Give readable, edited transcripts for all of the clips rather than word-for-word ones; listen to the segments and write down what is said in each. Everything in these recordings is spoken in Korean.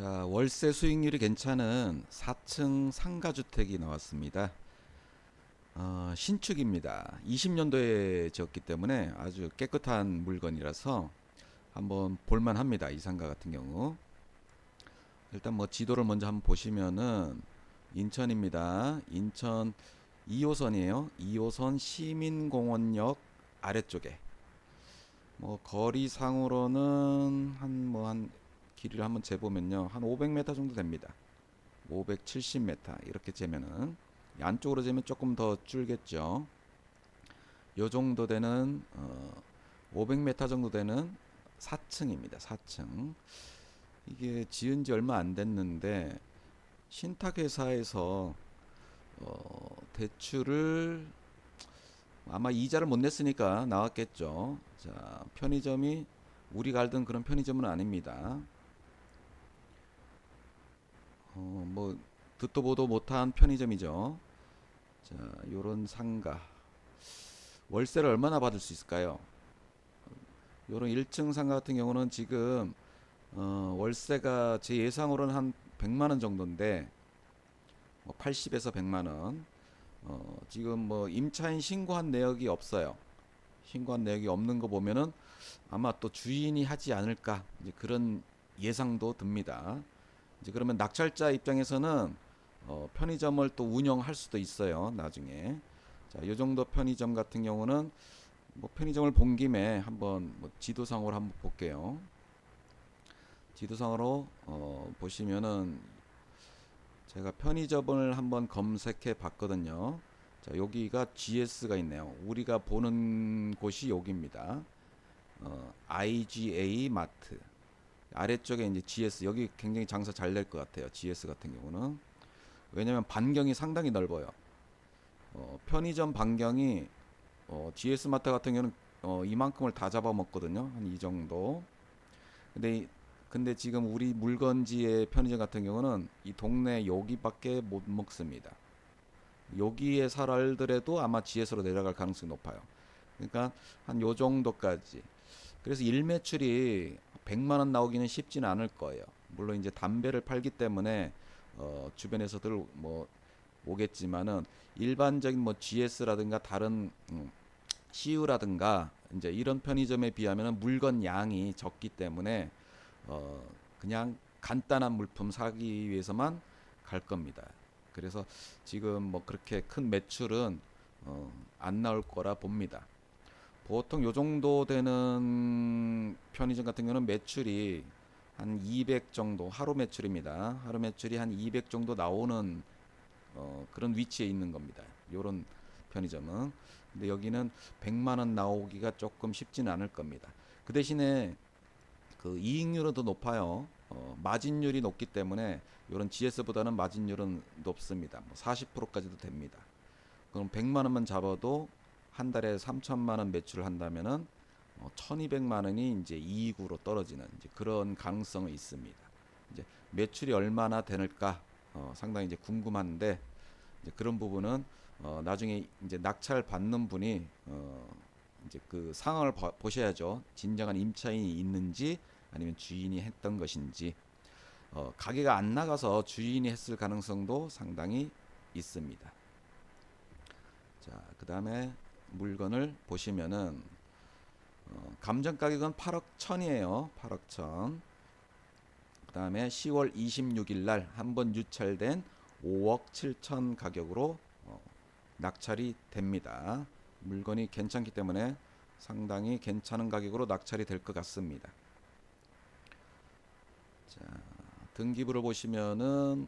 자, 월세 수익률이 괜찮은 4층 상가주택이 나왔습니다. 신축입니다. 20년도에 지었기 때문에 아주 깨끗한 물건이라서 한번 볼만합니다. 이 상가 같은 경우. 일단 뭐 지도를 먼저 한번 보시면은 인천입니다. 인천 2호선이에요. 2호선 시민공원역 아래쪽에. 뭐 거리상으로는 한 길이를 한번 재보면요. 한 500m 정도 됩니다. 570m 이렇게 재면은 안쪽으로 재면 조금 더 줄겠죠. 요 정도 되는 500m 정도 되는 4층입니다. 4층. 이게 지은 지 얼마 안 됐는데 신탁회사에서 대출을 아마 이자를 못 냈으니까 나왔겠죠. 자, 편의점이 우리가 알던 그런 편의점은 아닙니다. 뭐 듣도 보도 못한 편의점이죠. 자, 요런 상가 월세를 얼마나 받을 수 있을까요? 요런 1층 상가 같은 경우는 지금 월세가 제 예상으로는 한 100만 원 정도인데 뭐 80에서 100만 원. 지금 뭐 임차인 신고한 내역이 없어요. 신고한 내역이 없는 거 보면은 아마 또 주인이 하지 않을까 이제 그런 예상도 듭니다. 이제 그러면 낙찰자 입장에서는 편의점을 또 운영할 수도 있어요. 나중에. 자, 요 정도 편의점 같은 경우는 뭐 편의점을 본 김에 한번 뭐 지도상으로 한번 볼게요. 지도상으로 보시면은 제가 편의점을 한번 검색해 봤거든요. 자, 여기가 GS가 있네요. 우리가 보는 곳이 여기입니다. IGA 마트. 아래쪽에 이제 GS 여기 굉장히 장사 잘 될 것 같아요. GS 같은 경우는 왜냐면 반경이 상당히 넓어요. 편의점 반경이 GS 마트 같은 경우는 이만큼을 다 잡아먹거든요. 한 이 정도. 근데 근데 지금 우리 물건지의 편의점 같은 경우는 이 동네 여기밖에 못 먹습니다. 여기에 살더라도 아마 GS로 내려갈 가능성이 높아요. 그러니까 한 요 정도까지. 그래서 일매출이 100만 원 나오기는 쉽지는 않을 거예요. 물론 이제 담배를 팔기 때문에 주변에서들 뭐 오겠지만은 일반적인 뭐 GS라든가 다른 CU라든가 이제 이런 편의점에 비하면 물건 양이 적기 때문에 그냥 간단한 물품 사기 위해서만 갈 겁니다. 그래서 지금 뭐 그렇게 큰 매출은 안 나올 거라 봅니다. 보통 요 정도 되는 편의점 같은 경우는 매출이 한 200 정도 하루 매출입니다. 하루 매출이 한 200 정도 나오는 그런 위치에 있는 겁니다. 요런 편의점은. 근데 여기는 100만 원 나오기가 조금 쉽지는 않을 겁니다. 그 대신에 그 이익률은 더 높아요. 마진율이 높기 때문에 이런 GS보다는 마진율은 높습니다. 뭐 40%까지도 됩니다. 그럼 100만 원만 잡아도 한 달에 3천만 원 매출을 한다면은 1200만 원이 이제 이익으로 떨어지는 이제 그런 가능성이 있습니다. 이제 매출이 얼마나 되는가 상당히 이제 궁금한데 이제 그런 부분은 나중에 이제 낙찰 받는 분이 이제 그 상황을 보셔야죠. 진정한 임차인이 있는지 아니면 주인이 했던 것인지. 가게가 안 나가서 주인이 했을 가능성도 상당히 있습니다. 자, 그 다음에 물건을 보시면은 감정 가격은 8억 천이에요. 8억 천. 그 다음에 10월 26일 날 한번 유찰된 5억 7천 가격으로 낙찰이 됩니다. 물건이 괜찮기 때문에 상당히 괜찮은 가격으로 낙찰이 될 것 같습니다. 자, 등기부를 보시면은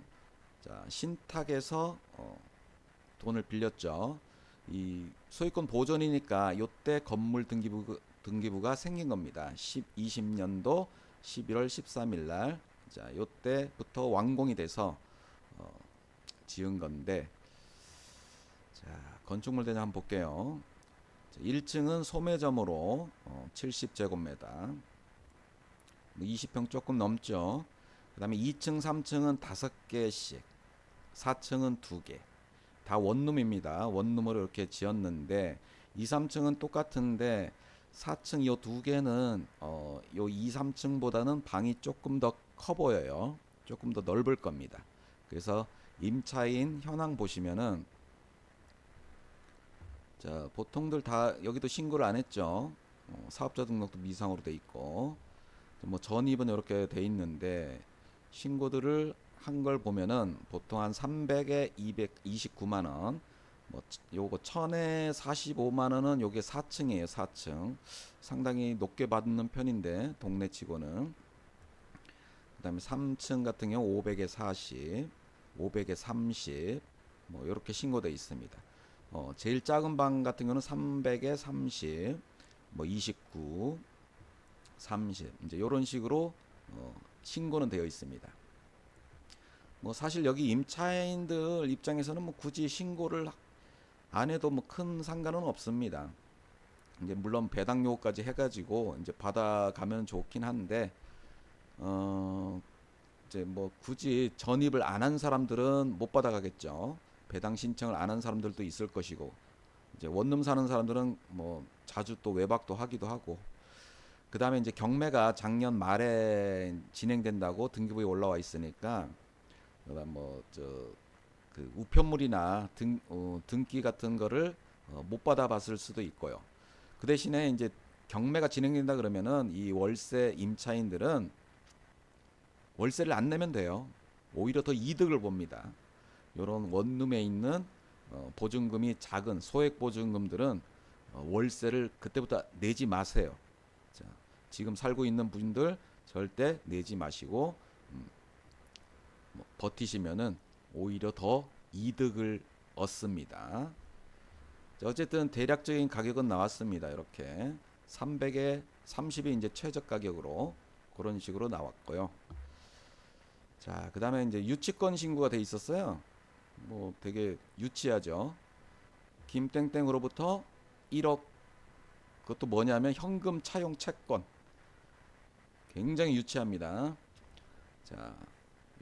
자, 신탁에서 돈을 빌렸죠. 이 소유권 보존이니까 요때 건물 등기부가 생긴 겁니다. 20년도 11월 13일 날. 자, 요때부터 완공이 돼서 지은 건데 자, 건축물 대장 한번 볼게요. 1층은 소매점으로 70제곱미터 20평 조금 넘죠. 그 다음에 2층 3층은 5개씩 4층은 2개 다 원룸입니다. 원룸으로 이렇게 지었는데 2, 3층은 똑같은데 4층 요 2개는 요 2, 3층보다는 방이 조금 더 커 보여요. 조금 더 넓을 겁니다. 그래서 임차인 현황 보시면은 자, 보통들 다 여기도 신고를 안 했죠. 사업자 등록도 미상으로 돼 있고 뭐 전입은 이렇게 돼 있는데 신고들을 한 걸 보면은 보통 한 300에 229만 원, 뭐 요거 1000에 45만 원은 요게 4층이에요. 4층. 상당히 높게 받는 편인데 동네 치고는. 그다음에 3층 같은 경우 500에 40, 500에 30, 뭐 이렇게 신고돼 있습니다. 제일 작은 방 같은 경우는 300에 30, 뭐 29, 30 이제 이런 식으로 신고는 되어 있습니다. 뭐 사실 여기 임차인들 입장에서는 뭐 굳이 신고를 안 해도 뭐 큰 상관은 없습니다. 이제 물론 배당 요구까지 해가지고 이제 받아가면 좋긴 한데 이제 뭐 굳이 전입을 안 한 사람들은 못 받아가겠죠. 배당 신청을 안 한 사람들도 있을 것이고 이제 원룸 사는 사람들은 뭐 자주 또 외박도 하기도 하고 그 다음에 이제 경매가 작년 말에 진행된다고 등기부에 올라와 있으니까 뭐저 그 우편물이나 등기 같은 거를 못 받아봤을 수도 있고요. 그 대신에 이제 경매가 진행된다 그러면은 이 월세 임차인들은 월세를 안 내면 돼요. 오히려 더 이득을 봅니다. 이런 원룸에 있는 보증금이 작은 소액 보증금들은 월세를 그때부터 내지 마세요. 자, 지금 살고 있는 분들 절대 내지 마시고 뭐 버티시면은 오히려 더 이득을 얻습니다. 자, 어쨌든 대략적인 가격은 나왔습니다. 이렇게 300에 30이 이제 최저 가격으로 그런 식으로 나왔고요. 자, 그 다음에 이제 유치권 신고가 돼 있었어요. 뭐 되게 유치하죠. 김땡땡으로부터 1억, 그것도 뭐냐면 현금 차용 채권. 굉장히 유치합니다. 자,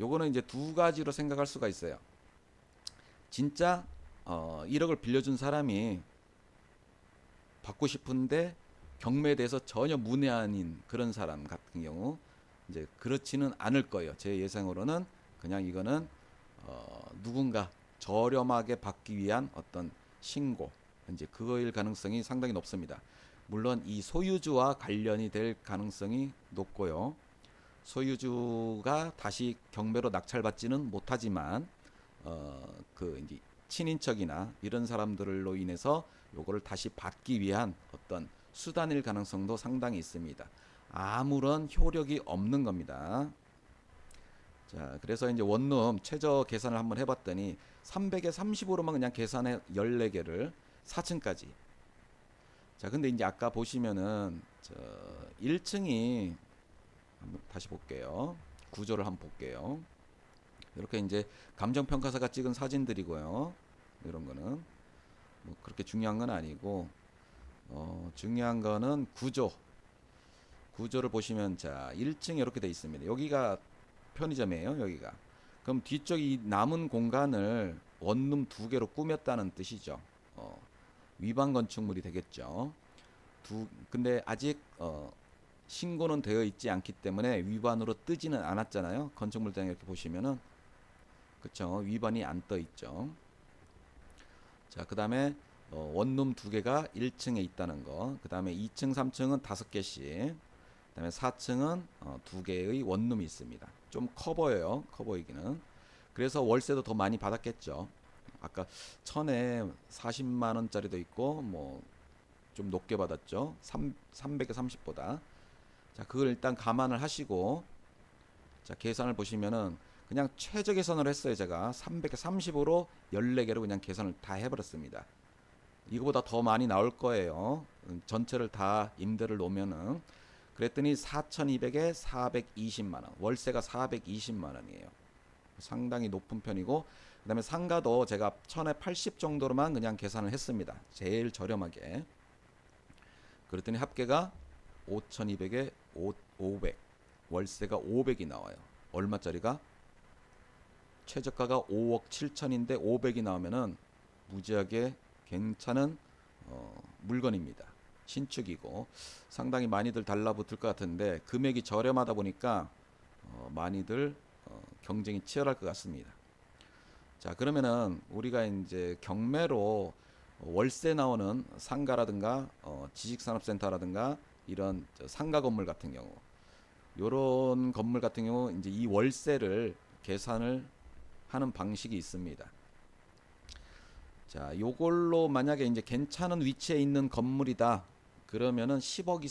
요거는 이제 두 가지로 생각할 수가 있어요. 진짜 1억을 빌려준 사람이 받고 싶은데 경매에 대해서 전혀 문외한인 그런 사람 같은 경우 이제 그렇지는 않을 거예요. 제 예상으로는 그냥 이거는 누군가 저렴하게 받기 위한 어떤 신고 이제 그거일 가능성이 상당히 높습니다. 물론 이 소유주와 관련이 될 가능성이 높고요. 소유주가 다시 경매로 낙찰받지는 못하지만 그 이제 친인척이나 이런 사람들로 인해서 요거를 다시 받기 위한 어떤 수단일 가능성도 상당히 있습니다. 아무런 효력이 없는 겁니다. 자, 그래서 이제 원룸 최저 계산을 한번 해봤더니 300에 30으로만 그냥 계산해 14개를 4층까지. 자, 근데 이제 아까 보시면은 1층이 한번 다시 볼게요. 구조를 한번 볼게요. 이렇게 이제 감정평가사가 찍은 사진들이고요. 이런 거는 뭐 그렇게 중요한 건 아니고 중요한 거는 구조를 보시면 자 1층에 이렇게 돼 있습니다. 여기가 편의점이에요. 여기가. 그럼 뒤쪽 이 남은 공간을 원룸 2개로 꾸몄다는 뜻이죠. 위반 건축물이 되겠죠. 근데 아직 신고는 되어 있지 않기 때문에 위반으로 뜨지는 않았잖아요. 건축물장에 이렇게 보시면은 그쵸, 위반이 안 떠 있죠. 자, 그 다음에 원룸 2개가 1층에 있다는 거. 그 다음에 2층, 3층은 5개씩. 그 다음에 4층은 2개의 원룸이 있습니다. 좀 커 보여요. 커 보이기는. 그래서 월세도 더 많이 받았겠죠. 아까 1000에 40만 원짜리도 있고 뭐 좀 높게 받았죠. 300에 30보다. 자, 그걸 일단 감안을 하시고 자, 계산을 보시면은 그냥 최저 계산을 했어요. 제가 300에 30으로 14개로 그냥 계산을 다 해버렸습니다. 이거보다 더 많이 나올 거예요. 전체를 다 임대를 놓으면은. 그랬더니 4,200에 420만 원. 월세가 420만 원이에요. 상당히 높은 편이고 그다음에 상가도 제가 1000에 80 정도로만 그냥 계산을 했습니다. 제일 저렴하게. 그랬더니 합계가 5,200에 500. 월세가 500이 나와요. 얼마짜리가? 최저가가 5억 7천인데 500이 나오면은 무지하게 괜찮은 물건입니다. 신축이고 상당히 많이들 달라붙을 것 같은데 금액이 저렴하다 보니까 많이들 경쟁이 치열할 것 같습니다. 자, 그러면은 우리가 이제 경매로 월세 나오는 상가라든가 지식산업센터라든가 이런 상가 건물 같은 경우, 요런 건물 같은 경우 이제 이 월세를 계산을 하는 방식이 있습니다. 자, 요걸로 만약에 이제 괜찮은 위치에 있는 건물이다. 그러면은 10억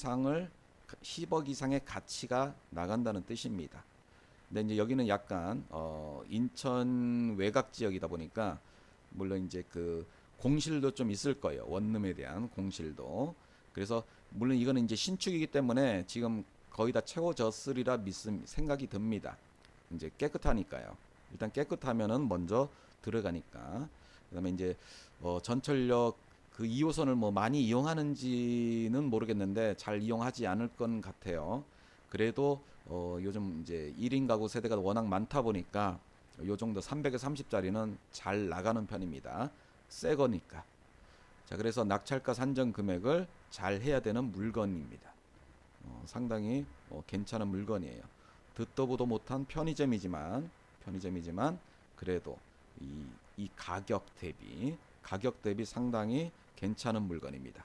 이상의 가치가 나간다는 뜻입니다. 근데 이제 여기는 약간 인천 외곽 지역이다 보니까 물론 이제 그 공실도 좀 있을 거예요. 원룸에 대한 공실도. 그래서 물론 이거는 이제 신축이기 때문에 지금 거의 다 채워졌으리라 생각이 듭니다. 이제 깨끗하니까요. 일단 깨끗하면은 먼저 들어가니까. 그다음에 이제 전철역 그 2호선을 뭐 많이 이용하는지는 모르겠는데 잘 이용하지 않을 건 같아요. 그래도 요즘 이제 1인 가구 세대가 워낙 많다 보니까 요 정도 300에 30짜리는 잘 나가는 편입니다. 새 거니까. 자, 그래서 낙찰가 산정 금액을 잘 해야 되는 물건입니다. 상당히 괜찮은 물건이에요. 듣도 보도 못한 편의점이지만 그래도 이 가격 대비 상당히 괜찮은 물건입니다.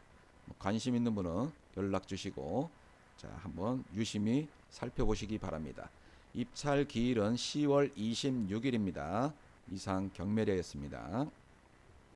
관심 있는 분은 연락 주시고 자, 한번 유심히 살펴보시기 바랍니다. 입찰 기일은 10월 26일입니다. 이상 경매례였습니다.